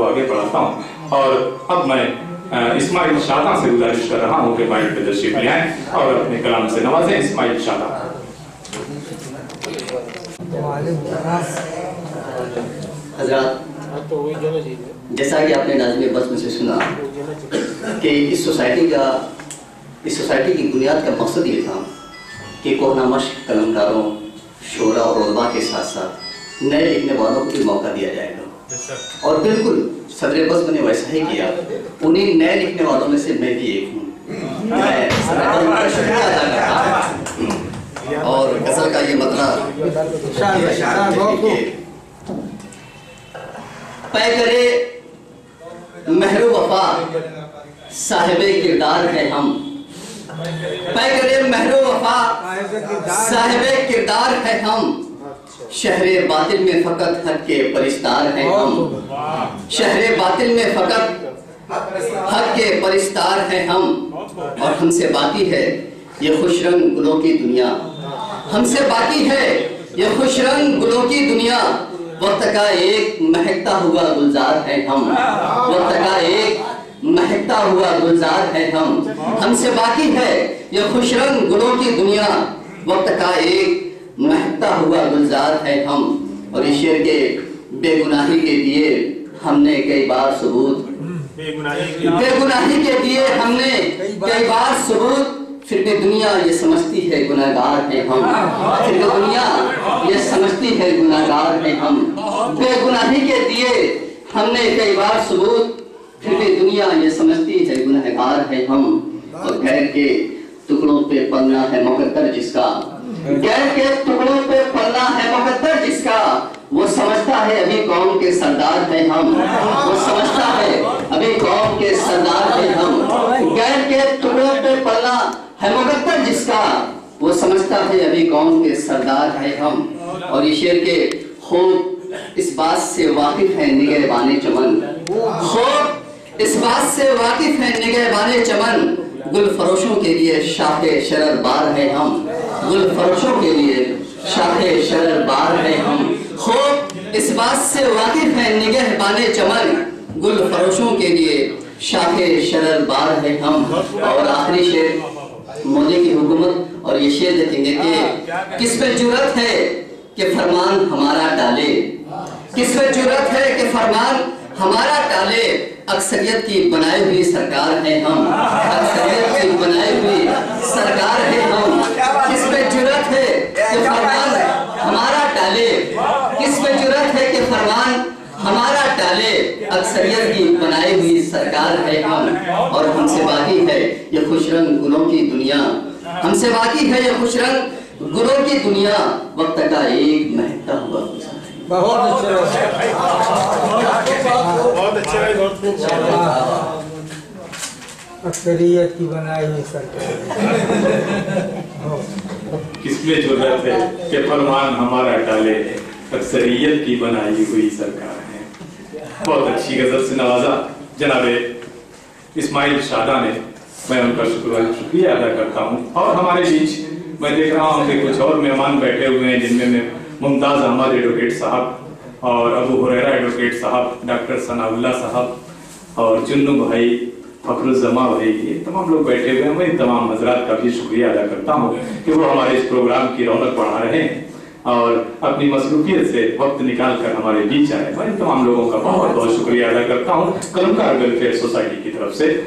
को आगे बढ़ाता हूँ। और अब मैं इस्माइल शादा से गुजारिश कर रहा हूँ कि माइक पे तशरीफ ले आएं और अपने कलाम से नवाजें। इस्माइल शादा। हजरात, जैसा कि आपने नाज़िम बज़्म में से सुना कि इस सोसाइटी की बुनियाद का मकसद ये था कि कोहना मश्क कलमकारों, शोरा और उलमा के साथ साथ नए लिखने वालों को भी मौका दिया जाएगा। और बिल्कुल सदर बज़्म ने वैसा ही किया। उन्हीं नए लिखने वालों में से मैं भी एक हूँ। मैं सदर बज़्म का शुक्रिया अदा करता हूँ। और गज़ल का ये मतलब पै करे महरो वफा साहिबे किरदार है हम, पै करे महरो वफा साहिबे किरदार है हम, शहरे बातिल में फकत हक के परिस्तार हैं हम, शहरे बातिल में फकत हक के परिस्तार हैं हम। और हमसे बाकी है ये खुश रंग गुलों की दुनिया, हमसे बाकी है ये खुश रंग गुलों की दुनिया, वक्त का एक महकता हुआ गुलजार है हम, वक्त का एक महकता हुआ गुलजार है हम। हमसे बाकी है ये खुश रंग गुलों की दुनिया, वक्त का एक महकता हुआ गुलजार है हम। और इस शेर के बेगुनाही के दिए हमने कई बार सबूत, बेगुनाही के दिए हमने कई बार सबूत, फिर भी दुनिया ये समझती है गुनाहगार है हम, फिर भी दुनिया ये समझती है गुनाहगार है हम। बेगुनाही के दिए हमने कई बार सबूत, फिर भी दुनिया ये समझती है गुनाहगार है हम। और गैर के टुकड़ों पे पलना है मुकद्दर जिसका, गैर के टुकड़ों पे पलना है मुकद्दर जिसका, वो समझता है अभी कौम के सरदार है हम, वो समझता है अभी कौम के सरदार है हम। गैर के टुकड़ों पे पलना है मुकद्दर जिसका, वो समझता है अभी कौम के सरदार है हम। और ये शेर के खूब इस बात से वाकिफ है निगहबाने चमन, खूब इस बात से वाकिफ है निगहबाने चमन, गुल फरोशों के लिए शाखे शरर बार है हम, गुल फरोशों के लिए शाखे शरर बार है हम। खूब इस बात से वाकिफ है निगहबाने चमन, गुल फरोशों के लिए शाखे शरर बार है हम। और आखिरी शेर मोदी की हुकूमत, और ये शेर देखेंगे कि किस पे जुर्रत है कि फरमान हमारा टाले, किस पे जुर्रत है कि फरमान हमारा टाले, अक्सरियत की बनाई हुई सरकार है हम, अक्सरियत की बनाई हुई सरकार है हम। किस पे जुर्रत है कि फरमान हमारा टाले, किस पे जुर्रत है कि फरमान हमारा टाले, अक्सरियत की बनाई हुई सरकार है हम। और हमसे बाकी है ये खुश रंग गुलों की दुनिया, हमसे बाकी है ये खुश रंग गुलों की दुनिया, वक्त का एक महकता हुआ गुलजार। बहुत अच्छा, अक्सरियत की बनाई हुई सरकार, किसमें जुर्रत है कि फरमान हमारा टाले, अक्सरियत की बनाई हुई सरकार है। बहुत अच्छी गजल से नवाजा जनाब इस्माइल शादा ने, मैं उनका शुक्रिया अदा करता हूँ। और हमारे बीच मैं देख रहा हूँ कि कुछ और मेहमान बैठे हुए हैं, जिनमें मुमताज़ अहमद एडवोकेट साहब और अबू हुरैरा एडवोकेट साहब, डॉक्टर सनाउल्लाह साहब और जुन्नू भाई, फखरुज़्ज़मा भाई, ये तमाम लोग बैठे हुए हैं। मैं इन तमाम हजरात का भी शुक्रिया अदा करता हूँ कि वो हमारे इस प्रोग्राम की रौनक बढ़ा रहे हैं और अपनी मसरूफियत से वक्त निकाल कर हमारे बीच आए। मैं इन तमाम लोगों का बहुत बहुत शुक्रिया अदा करता हूँ कलमकार वेलफेयर सोसाइटी की तरफ से।